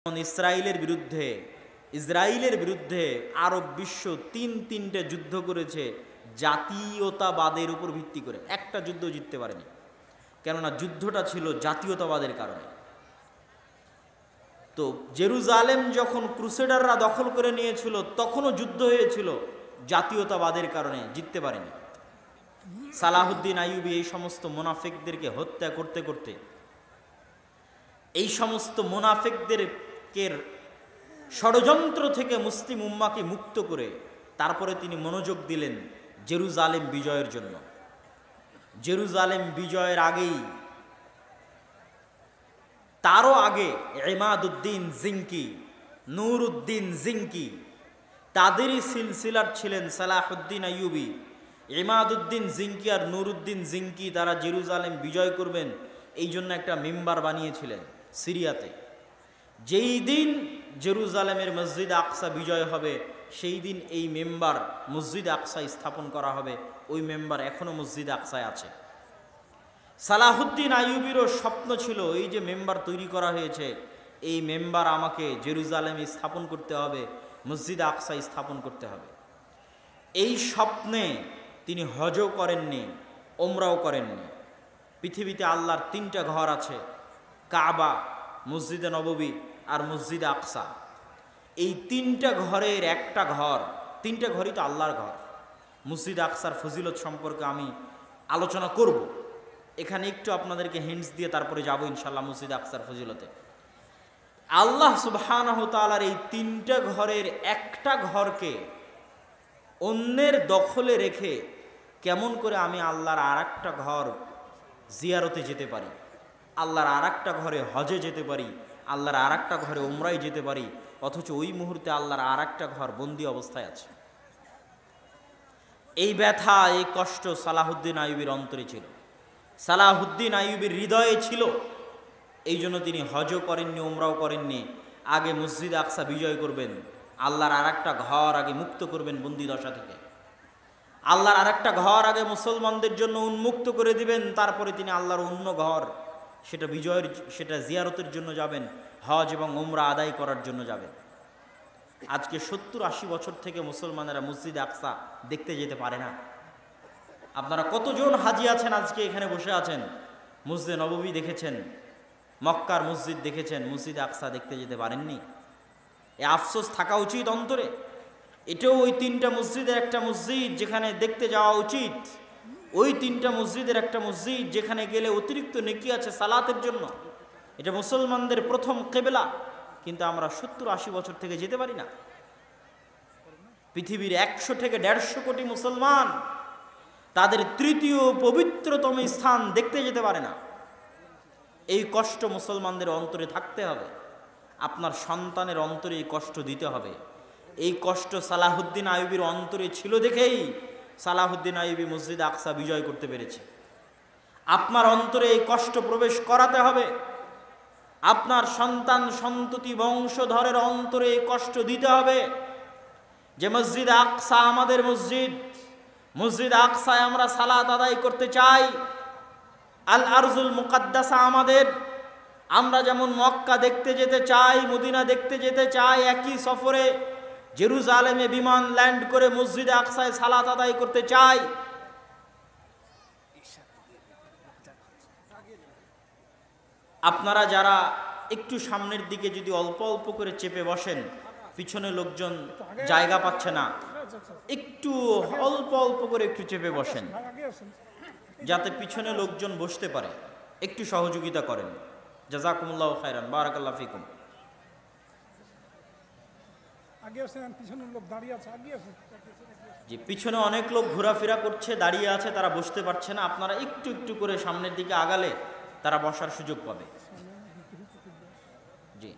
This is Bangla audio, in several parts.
ইসরায়েলের বিরুদ্ধে আরব বিশ্ব তিনটে যুদ্ধ করেছে জাতীয়তাবাদের উপর ভিত্তি করে। একটা যুদ্ধ জিততে পারেনি, কেননা যুদ্ধটা ছিল জাতীয়তাবাদের কারণে। তো জেরুজালেম যখন ক্রুসেডাররা দখল করে নিয়েছিল তখনও যুদ্ধ হয়েছিল জাতীয়তাবাদের কারণে, জিততে পারেনি। সালাহুদ্দিন আইয়ুবী এই সমস্ত মুনাফিকদেরকে হত্যা করতে করতে, এই সমস্ত মুনাফিকদেরকে ষড়যন্ত্র থেকে মুসলিম উম্মাকে মুক্ত করে তারপরে তিনি মনোযোগ দিলেন জেরুজালেম বিজয়ের জন্য। জেরুজালেম বিজয়ের আগেই, তারও আগে ইমাদউদ্দিন জিঙ্কি, নূরউদ্দিন জিঙ্কি, তাদেরই সিলসিলার ছিলেন সালাহুদ্দিন আইয়ুবী। ইমাদউদ্দিন জিঙ্কি আর নূরউদ্দিন জিঙ্কি তারা জেরুজালেম বিজয় করবেন এই জন্য একটা মিম্বার বানিয়েছিলেন সিরিয়াতে। যেই দিন জেরুজালেমের মসজিদ আকসা বিজয় হবে সেই দিন এই মেম্বার মসজিদ আকসায় স্থাপন করা হবে। ওই মেম্বার এখনও মসজিদ আকসায় আছে। সালাহুদ্দিন আইয়ুবীরও স্বপ্ন ছিল এই যে মেম্বার তৈরি করা হয়েছে, এই মেম্বার আমাকে জেরুজালেমে স্থাপন করতে হবে, মসজিদ আকসায় স্থাপন করতে হবে। এই স্বপ্নে তিনি হজও করেননি, ওমরাও করেননি। পৃথিবীতে আল্লাহর তিনটা ঘর আছে, কাবা, মসজিদে নববী আর মসজিদে আকসা। এই তিনটা ঘরের একটা ঘর, তিনটা ঘরই তো আল্লাহর ঘর। মসজিদ আকসার ফজিলত সম্পর্কে আমি আলোচনা করব, এখানে একটু আপনাদেরকে হিন্টস দিয়ে তারপরে যাব ইনশাল্লাহ মসজিদ আকসার ফজিলতে। আল্লাহ সুবহানাহু ওয়া তাআলার এই তিনটা ঘরের একটা ঘরকে অন্যের দখলে রেখে কেমন করে আমি আল্লাহর আর একটা ঘর জিয়ারতে যেতে পারি, আল্লাহর আর একটা ঘরে হজে যেতে পারি, আল্লাহর আর একটা ঘরে উমরায় যেতে পারি, অথচ ওই মুহূর্তে আল্লাহর আর একটা ঘর বন্দী অবস্থায় আছে। এই ব্যথা, এই কষ্ট সালাহুদ্দিন আইয়ুবীর অন্তরে ছিল, সালাহুদ্দিন আইয়ুবীর হৃদয়ে ছিল। এই জন্য তিনি হজও করেননি, উমরাও করেননি। আগে মসজিদ আকসা বিজয় করবেন, আল্লাহর আর একটা ঘর আগে মুক্ত করবেন বন্দী দশা থেকে, আল্লাহর আর একটা ঘর আগে মুসলমানদের জন্য উন্মুক্ত করে দিবেন, তারপরে তিনি আল্লাহর অন্য ঘর সেটা বিজয়ের, সেটা জিয়ারতের জন্য যাবেন, হজ এবং উমরা আদায় করার জন্য যাবেন। আজকে 70-80 বছর থেকে মুসলমানেরা মসজিদ আকসা দেখতে যেতে পারে না। আপনারা কতজন হাজি আছেন আজকে এখানে বসে আছেন, মসজিদে নববী দেখেছেন, মক্কার মসজিদ দেখেছেন, মসজিদ আকসা দেখতে যেতে পারেননি। এ আফসোস থাকা উচিত অন্তরে। এটাও ওই তিনটা মসজিদের একটা মসজিদ যেখানে দেখতে যাওয়া উচিত, ওই তিনটা মসজিদের একটা মসজিদ যেখানে গেলে অতিরিক্ত নেকি আছে সালাতের জন্য। এটা মুসলমানদের প্রথম কিবলা, কিন্তু আমরা 70-80 বছর থেকে যেতে পারি না। পৃথিবীর 100 থেকে 150 কোটি মুসলমান তাদের তৃতীয় পবিত্রতম স্থান দেখতে যেতে পারে না। এই কষ্ট মুসলমানদের অন্তরে থাকতে হবে, আপনার সন্তানের অন্তরে এই কষ্ট দিতে হবে। এই কষ্ট সালাহুদ্দিন আইয়ুবীর অন্তরে ছিল দেখেই সালাহুদ্দিন আইয়ুবী মসজিদ আকসা বিজয় করতে পেরেছে। আপনার অন্তরে এই কষ্ট প্রবেশ করাতে হবে, আপনার সন্তান সন্ততি বংশধরের অন্তরে এই কষ্ট দিতে হবে যে মসজিদ আকসা আমাদের মসজিদ, মসজিদ আকসায় আমরা সালাত আদায় করতে চাই। আল আরজুল মুকাদ্দাসা আমাদের, আমরা যেমন মক্কা দেখতে যেতে চাই, মদিনা দেখতে যেতে চাই, একই সফরে জেরুজালেমে বিমান ল্যান্ড করে মসজিদে আকসায় সালাত আদায় করতে চাই। আপনারা যারা একটু সামনের দিকে যদি অল্প অল্প করে চেপে বসেন, পিছনে লোকজন জায়গা পাচ্ছে না, একটু অল্প অল্প করে একটু চেপে বসেন যাতে পিছনে লোকজন বসতে পারে। একটু সহযোগিতা করেন। জাযাকুমুল্লাহু খায়রান, বারাকাল্লাহু ফিকুম। জি, পিছনে অনেক লোক ঘোরাফেরা করছে, দাঁড়িয়ে আছে, তারা বসতে পারছে না। আপনারা একটু একটু করে সামনের দিকে আগালে তারা বসার সুযোগ পাবে। জি,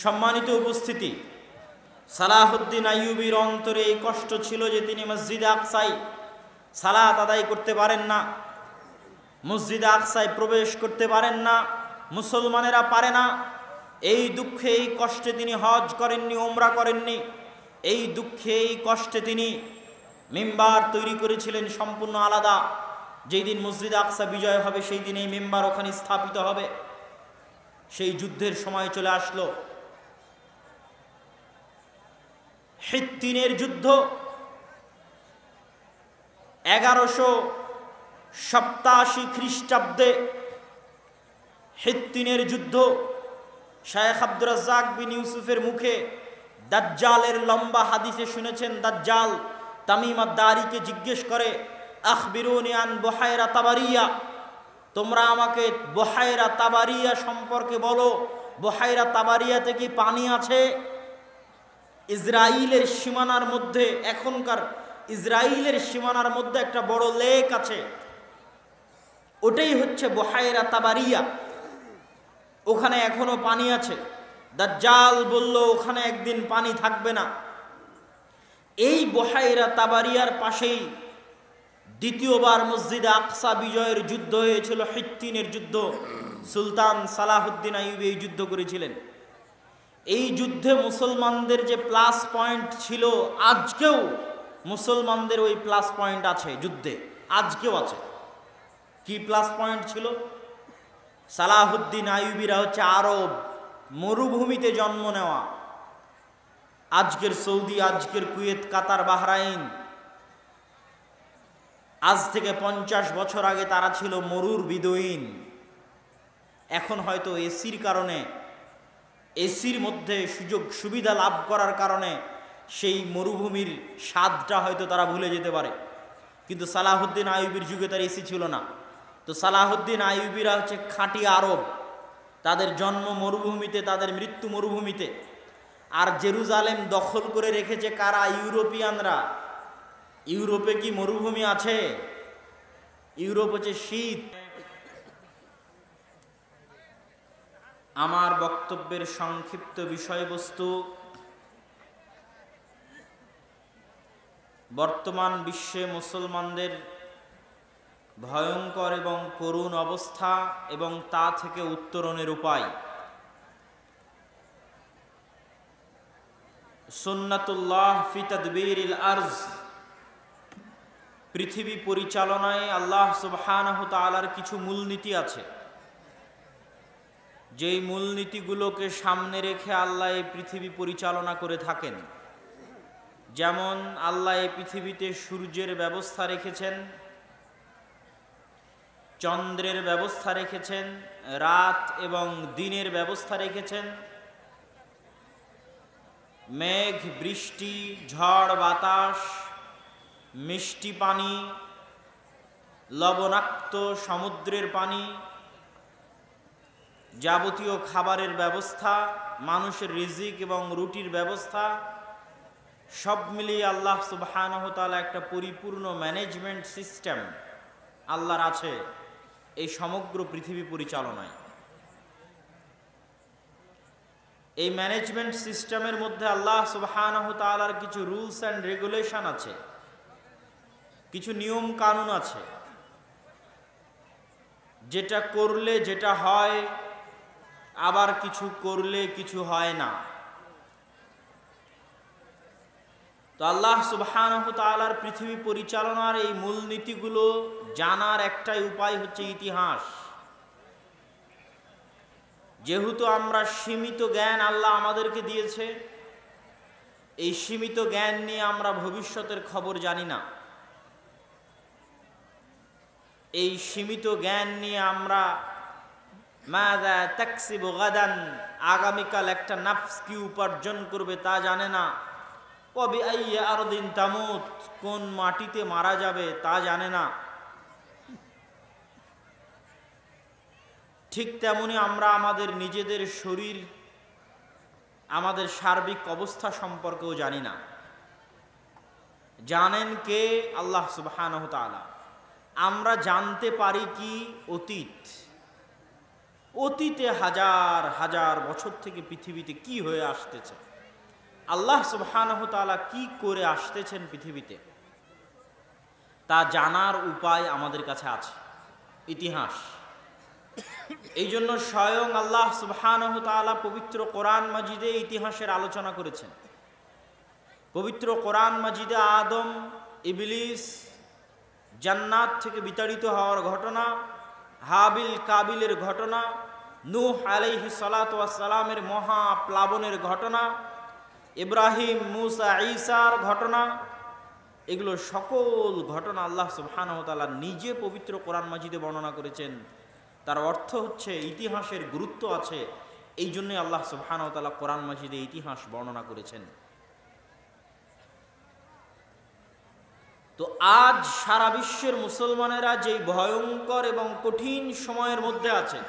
সম্মানিত উপস্থিতি, সালাহুদ্দিন আইয়ুবীর অন্তরে এই কষ্ট ছিল যে তিনি মসজিদে আকসায় সালাত আদায় করতে পারেন না, মসজিদে আকসায় প্রবেশ করতে পারেন না, মুসলমানেরা পারে না। এই দুঃখে, এই কষ্টে তিনি হজ করেননি, উমরা করেননি। এই দুঃখে, এই কষ্টে তিনি মিম্বার তৈরি করেছিলেন সম্পূর্ণ আলাদা। যেই দিন মসজিদ আকসা বিজয় হবে সেই দিন এই মিম্বার ওখানে স্থাপিত হবে। সেই যুদ্ধের সময় চলে আসলো। হিত্তিনের যুদ্ধ 1187 খ্রিস্টাব্দে হিত্তিনের যুদ্ধ। শায়েখ আব্দুর রাজ্জাক বিন ইউসুফের মুখে দাজ্জালের লম্বা হাদিসে শুনেছেন, দাজ্জাল তামিম আদ-দারিকে জিজ্ঞেস করে, আখবিরুনি আন বুহায়রা তাবারিয়া, তোমরা আমাকে বুহায়রা তাবারিয়া সম্পর্কে বলো, বুহায়রা তাবারিয়াতে কি পানি আছে? ইসরায়েলের সীমানার মধ্যে, এখনকার ইসরায়েলের সীমানার মধ্যে একটা বড় লেক আছে, ওটাই হচ্ছে বুহায়রা তাবারিয়া, ওখানে এখনো পানি আছে। দাজ্জাল বলল ওখানে একদিন পানি থাকবে না। এই বুহায়রা তাবারিয়ার পাশেই দ্বিতীয়বার মসজিদে আকসা বিজয়ের যুদ্ধ হয়েছিল, হিত্তিনের যুদ্ধ। সুলতান সালাহুদ্দিন আইয়ুবী এই যুদ্ধ করেছিলেন। এই যুদ্ধে মুসলমানদের যে প্লাস পয়েন্ট ছিল, আজকেও মুসলমানদের ওই প্লাস পয়েন্ট আছে যুদ্ধে, আজকেও আছে। কি প্লাস পয়েন্ট ছিল? সালাহুদ্দিন আইয়ুবীরা হচ্ছে আরব মরুভূমিতে জন্ম নেওয়া। আজকের সৌদি, আজকের কুয়েত, কাতার, বাহরাইন, আজ থেকে 50 বছর আগে তারা ছিল মরুর বিদুইন। এখন হয়তো এসির কারণে, এসির মধ্যে সুযোগ সুবিধা লাভ করার কারণে সেই মরুভূমির স্বাদটা হয়তো তারা ভুলে যেতে পারে, কিন্তু সালাহুদ্দিন আইয়ুবীর যুগে তার এসি ছিল না। তো সালাহুদ্দিন আইয়ুবীরা হচ্ছে খাঁটি আরব, তাদের জন্ম মরুভূমিতে, তাদের মৃত্যু মরুভূমিতে। আর জেরুজালেম দখল করে রেখেছে কারা? ইউরোপিয়ানরা। ইউরোপে কি মরুভূমি আছে? ইউরোপ হচ্ছে শীত। আমার বক্তব্যের সংক্ষিপ্ত বিষয়বস্তু, বর্তমান বিশ্বে মুসলমানদের ভয়ঙ্কর এবং করুণ অবস্থা এবং তা থেকে উত্তরণের উপায়। সুন্নাতুল্লাহ ফি তাদবীরিল আরজ, পৃথিবী পরিচালনায় আল্লাহ সুবহানাহু তাআলার কিছু মূলনীতি আছে, যেই মূলনীতিগুলোকে সামনে রেখে আল্লাহ এই পৃথিবী পরিচালনা করে থাকেন। যেমন আল্লাহ এই পৃথিবীতে সূর্যের ব্যবস্থা রেখেছেন, চন্দ্রের ব্যবস্থা রেখেছেন, রাত এবং দিনের ব্যবস্থা রেখেছেন, মেঘ, বৃষ্টি, ঝড় বাতাস, মিষ্টি পানি, লবণাক্ত সমুদ্রের পানি, যাবতীয় খাবারের ব্যবস্থা, মানুষের রিজিক এবং রুটির ব্যবস্থা, সব মিলিয়ে আল্লাহ সুবহানাহু ওয়া তাআলা একটা পরিপূর্ণ ম্যানেজমেন্ট সিস্টেম আল্লাহর আছে এই সমগ্র পৃথিবী পরিচালনায়। এই ম্যানেজমেন্ট সিস্টেমের মধ্যে আল্লাহ সুবহানাহু ওয়া তাআলার কিছু রুলস অ্যান্ড রেগুলেশন আছে, কিছু নিয়ম কানুন আছে, যেটা করলে যেটা হয়, আবার কিছু করলে কিছু হয় না। তো আল্লাহ সুবহানাহু ওয়া তাআলার পৃথিবী পরিচালনার এই মূলনীতিগুলো জানার একটাই উপায় হচ্ছে ইতিহাস। যেহেতু আমরা সীমিত জ্ঞান আল্লাহ আমাদেরকে দিয়েছে, এই সীমিত জ্ঞান নিয়ে আমরা ভবিষ্যতের খবর জানি না। এই সীমিত জ্ঞান নিয়ে আমরা মাযা তাকসিবু গাদান, আগামীকাল একটা নাফস কি উপার্জন করবে তা জানে না। ওয়া বিআইয়ি আরদিন তামুত, কোন মাটিতে মারা যাবে তা জানে না। ঠিক তেমনি আমরা আমাদের নিজেদের শরীর, আমাদের সার্বিক অবস্থা সম্পর্কেও জানি না। জানেন কে? আল্লাহ সুবহানাহু ওয়া তাআলা। আমরা জানতে পারি কি অতীত, অতীতে হাজার হাজার বছর থেকে পৃথিবীতে কি হয়ে আসতেছে, আল্লাহ সুবহানাহু ওয়া তাআলা কি করে আসতেছেন পৃথিবীতে, তা জানার উপায় আমাদের কাছে আছে, ইতিহাস। এই জন্য স্বয়ং আল্লাহ সুবহানাহু ওয়া তাআলা পবিত্র কোরআন মাজিদে ইতিহাসের আলোচনা করেছেন। পবিত্র কোরআন মাজিদে আদম, ইবলিস, জান্নাত থেকে বিতাড়িত হওয়ার ঘটনা, হাবিল কাবিলের ঘটনা, নূহ আলাইহিস সালাতু ওয়াস সালামের মহা প্লাবনের ঘটনা, ইব্রাহিম, মুসা, ঈসার ঘটনা, এগুলো সকল ঘটনা আল্লাহ সুবহানাহু ওয়া তাআলা নিজে পবিত্র কোরআন মাজিদে বর্ণনা করেছেন। তার অর্থ হচ্ছে ইতিহাসের গুরুত্ব আছে, এই জন্যই আল্লাহ সুবহানাহু ওয়া তাআলা কোরআন মাজিদে ইতিহাস বর্ণনা করেছেন। তো আজ সারা বিশ্বের মুসলমানেরা যেই ভয়ঙ্কর এবং কঠিন সময়ের মধ্যে আছে,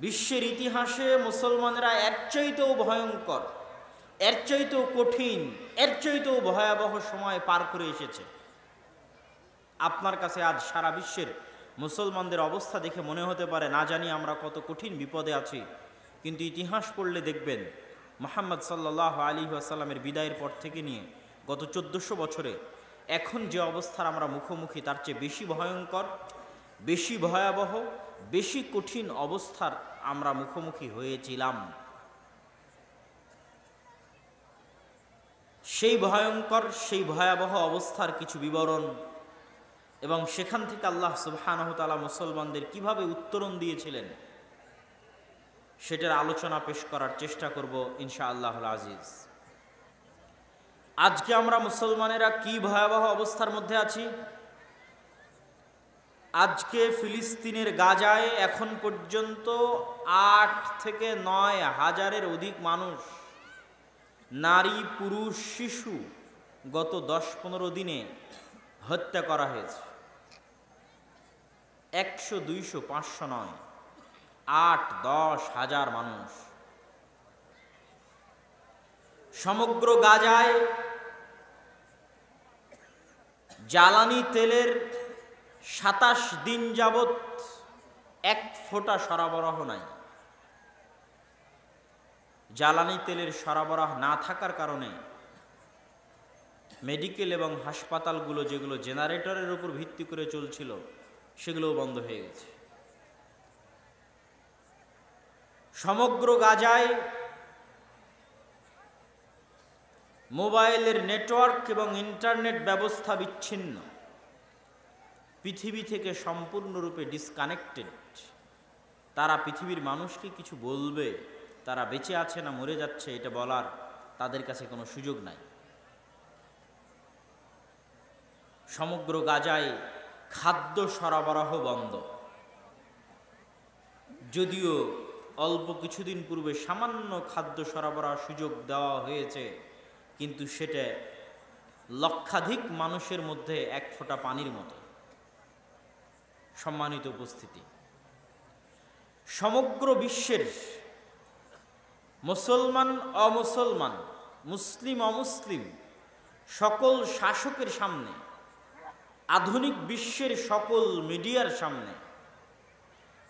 বিশ্বের ইতিহাসে মুসলমানেরা এর চাইতেও ভয়ঙ্কর, এর চাইতেও কঠিন, এর চাইতেও ভয়াবহ সময় পার করে এসেছে। আপনার কাছে আজ সারা বিশ্বের মুসলমানদের অবস্থা দেখে মনে হতে পারে না জানি আমরা কত কঠিন বিপদে আছি, কিন্তু ইতিহাস পড়লে দেখবেন মুহাম্মদ সাল্লাল্লাহু আলাইহি ওয়াসাল্লামের বিদায়ের পর থেকে নিয়ে গত 1400 বছরে এখন যে অবস্থার আমরা মুখোমুখি তার চেয়ে বেশি ভয়ঙ্কর, বেশি ভয়াবহ, বেশি কঠিন অবস্থার আমরা মুখোমুখি হয়েছিলাম। সেই ভয়ঙ্কর, সেই ভয়াবহ অবস্থার কিছু বিবরণ এবং সেখান থেকে আল্লাহ সুবহানাহু ওয়া তাআলা মুসলমানদের কিভাবে উত্তরণ দিয়েছিলেন সেটার আলোচনা পেশ করার চেষ্টা করব ইনশাআল্লাহুল আজিজ। আজকে আমরা মুসলমানেরা কি ভয়াবহ অবস্থার মধ্যে আছি। আজকে ফিলিস্তিনের গাজায় এখন পর্যন্ত 8 থেকে 9 হাজারের অধিক মানুষ, নারী, পুরুষ, শিশু গত 10-15 দিনে হত্যা করা হয়েছে। 100, 200, 500 নয়, 8-10 হাজার মানুষ। সমগ্র গাজায় জ্বালানি তেলের 27 দিন যাবৎ 1 ফোঁটা সরবরাহ নাই। জ্বালানি তেলের সরবরাহ না থাকার কারণে মেডিকেল এবং হাসপাতালগুলো যেগুলো জেনারেটরের উপর ভিত্তি করে চলছিল সেগুলোও বন্ধ হয়ে গেছে। সমগ্র গাজায় মোবাইলের নেটওয়ার্ক এবং ইন্টারনেট ব্যবস্থা বিচ্ছিন্ন, পৃথিবী থেকে সম্পূর্ণরূপে ডিসকানেক্টেড। তারা পৃথিবীর মানুষকে কিছু বলবে, তারা বেঁচে আছে না মরে যাচ্ছে এটা বলার তাদের কাছে কোনো সুযোগ নাই। সমগ্র গাজায় খাদ্য সরবরাহ বন্ধ। যদিও অল্প কিছুদিন পূর্বে সামান্য খাদ্য সরবরাহ সুযোগ দেওয়া হয়েছে, কিন্তু সেটা লক্ষাধিক মানুষের মধ্যে 1 ফোঁটা পানির মতো। সম্মানিত উপস্থিতি, সমগ্র বিশ্বের মুসলমান অমুসলমান, মুসলিম অমুসলিম সকল শাসকের সামনে, আধুনিক বিশ্বের সকল মিডিয়ার সামনে,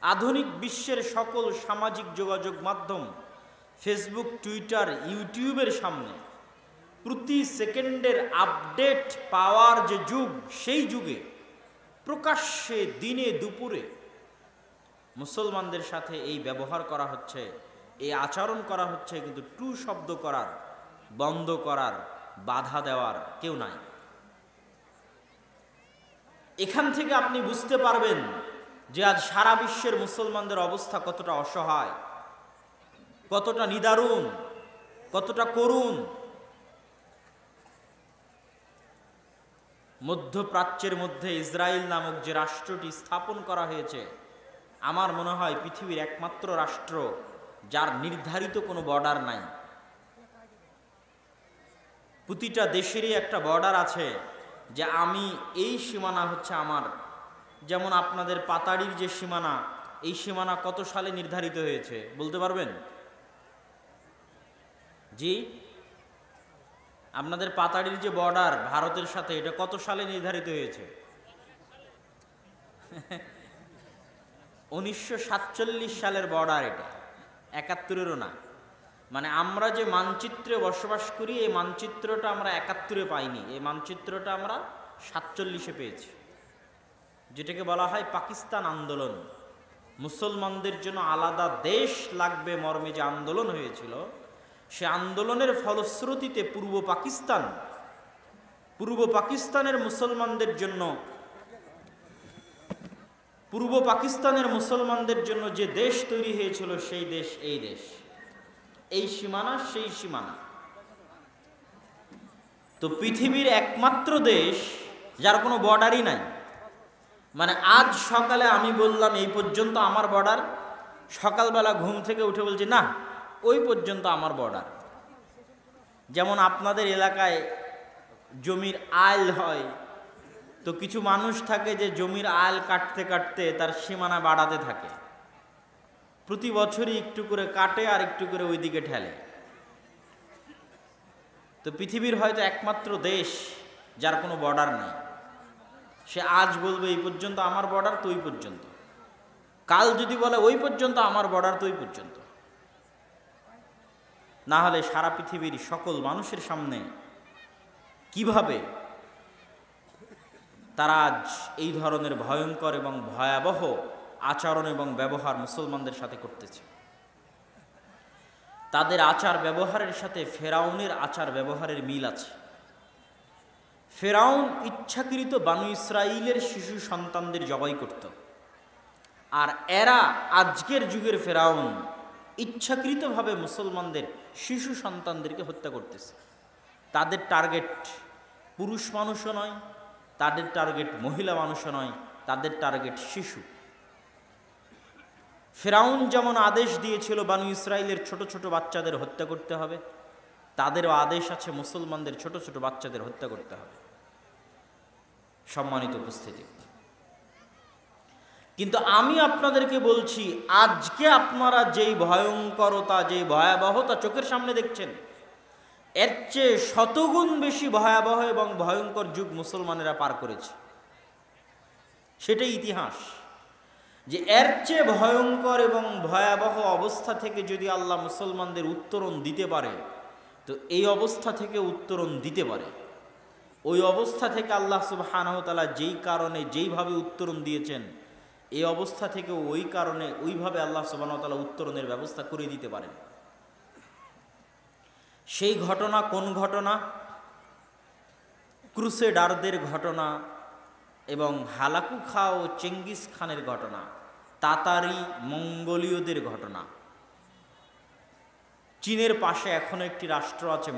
আধুনিক বিশ্বের সকল সামাজিক যোগাযোগ মাধ্যম, ফেসবুক, টুইটার, ইউটিউবের সামনে প্রতি সেকেন্ডের আপডেট পাওয়ার যে যুগ, সেই যুগে প্রকাশ্যে দিনে দুপুরে মুসলমানদের সাথে এই ব্যবহার করা হচ্ছে, এই আচরণ করা হচ্ছে, কিন্তু টু শব্দ করার, বন্ধ করার, বাধা দেওয়ার কেউ নাই। এখান থেকে আপনি বুঝতে পারবেন যে আজ সারা বিশ্বের মুসলমানদের অবস্থা কতটা অসহায়, কতটা নিদারুণ, কতটা করুণ। মধ্যপ্রাচ্যের মধ্যে ইসরায়েল নামক যে রাষ্ট্রটি স্থাপন করা হয়েছে, আমার মনে হয় পৃথিবীর একমাত্র রাষ্ট্র যার নির্ধারিত কোনো বর্ডার নাই। প্রতিটা দেশেরই একটা বর্ডার আছে যে আমি এই সীমানা হচ্ছে আমার। যেমন আপনাদের পাতাড়ির যে সীমানা, এই সীমানা কত সালে নির্ধারিত হয়েছে বলতে পারবেন? জি, আপনাদের পাতাড়ির যে বর্ডার ভারতের সাথে, এটা কত সালে নির্ধারিত হয়েছে? 1947 সালের বর্ডার এটা, 71-এরও না। মানে আমরা যে মানচিত্রে বসবাস করি, এই মানচিত্রটা আমরা 71-এ পাইনি, এই মানচিত্রটা আমরা 47-এ পেয়েছি, যেটাকে বলা হয় পাকিস্তান আন্দোলন। মুসলমানদের জন্য আলাদা দেশ লাগবে মর্মে যে আন্দোলন হয়েছিল, সে আন্দোলনের ফলশ্রুতিতে পূর্ব পাকিস্তানের মুসলমানদের জন্য পূর্ব পাকিস্তানের মুসলমানদের জন্য যে দেশ তৈরি হয়েছিল সেই দেশ, এই দেশ, এই সীমানা সেই সীমানা। তো পৃথিবীর একমাত্র দেশ যার কোনো বর্ডারই নাই। মানে আজ সকালে আমি বললাম এই পর্যন্ত আমার বর্ডার, সকালবেলা ঘুম থেকে উঠে বলছি না ওই পর্যন্ত আমার বর্ডার। যেমন আপনাদের এলাকায় জমির আইল হয়, তো কিছু মানুষ থাকে যে জমির আইল কাটতে কাটতে তার সীমানা বাড়াতে থাকে, প্রতি বছরই একটু করে কাটে আর একটু করে ওইদিকে ঠেলে। তো পৃথিবীর হয়তো একমাত্র দেশ যার কোনো বর্ডার নাই। সে আজ বলবে এই পর্যন্ত আমার বর্ডার, তো ওই পর্যন্ত। কাল যদি বলে ওই পর্যন্ত আমার বর্ডার, তো ওই পর্যন্ত। না হলে সারা পৃথিবীর সকল মানুষের সামনে কিভাবে তারা আজ এই ধরনের ভয়ঙ্কর এবং ভয়াবহ আচরণ এবং ব্যবহার মুসলমানদের সাথে করতেছে। তাদের আচার ব্যবহারের সাথে ফেরাউনের আচার ব্যবহারের মিল আছে। ফেরাউন ইচ্ছাকৃত বানু ইসরাইলের শিশু সন্তানদের জবাই করত, আর এরা আজকের যুগের ফেরাউন ইচ্ছাকৃতভাবে মুসলমানদের শিশু সন্তানদেরকে হত্যা করতেছে। তাদের টার্গেট পুরুষ মানুষও নয়, তাদের টার্গেট মহিলা মানুষও নয়, তাদের টার্গেট শিশু। ফেরাউন যেমন আদেশ দিয়েছিল বানু ইসরাইলের ছোট ছোট বাচ্চাদের হত্যা করতে হবে, তাদেরও আদেশ আছে মুসলমানদের ছোট ছোট বাচ্চাদের হত্যা করতে হবে। সম্মানিত উপস্থিতি, কিন্তু আমি আপনাদেরকে বলছি আজকে আপনারা যেই ভয়ঙ্করতা, যেই ভয়াবহতা চোখের সামনে দেখছেন, এর চেয়ে শতগুণ বেশি ভয়াবহ এবং ভয়ঙ্কর যুগ মুসলমানেরা পার করেছে। সেটাই ইতিহাস, যে এর চেয়ে ভয়ঙ্কর এবং ভয়াবহ অবস্থা থেকে যদি আল্লাহ মুসলমানদের উত্তরণ দিতে পারে, তো এই অবস্থা থেকে উত্তরণ দিতে পারে। ওই অবস্থা থেকে আল্লাহ সুবহানাহু ওয়া তাআলা যেই কারণে যেইভাবে উত্তরণ দিয়েছেন, এই অবস্থা থেকে ওই কারণে ওইভাবে আল্লাহ সুবহানাহু ওয়া তাআলা উত্তরণের ব্যবস্থা করে দিতে পারেন। সেই ঘটনা কোন ঘটনা? ক্রুসেডারদের ঘটনা এবং হালাকু খা ও চেঙ্গিস খানের ঘটনা, তাতারি মঙ্গোলীয়দের ঘটনা। চীনের পাশে এখনো একটি রাষ্ট্র আছে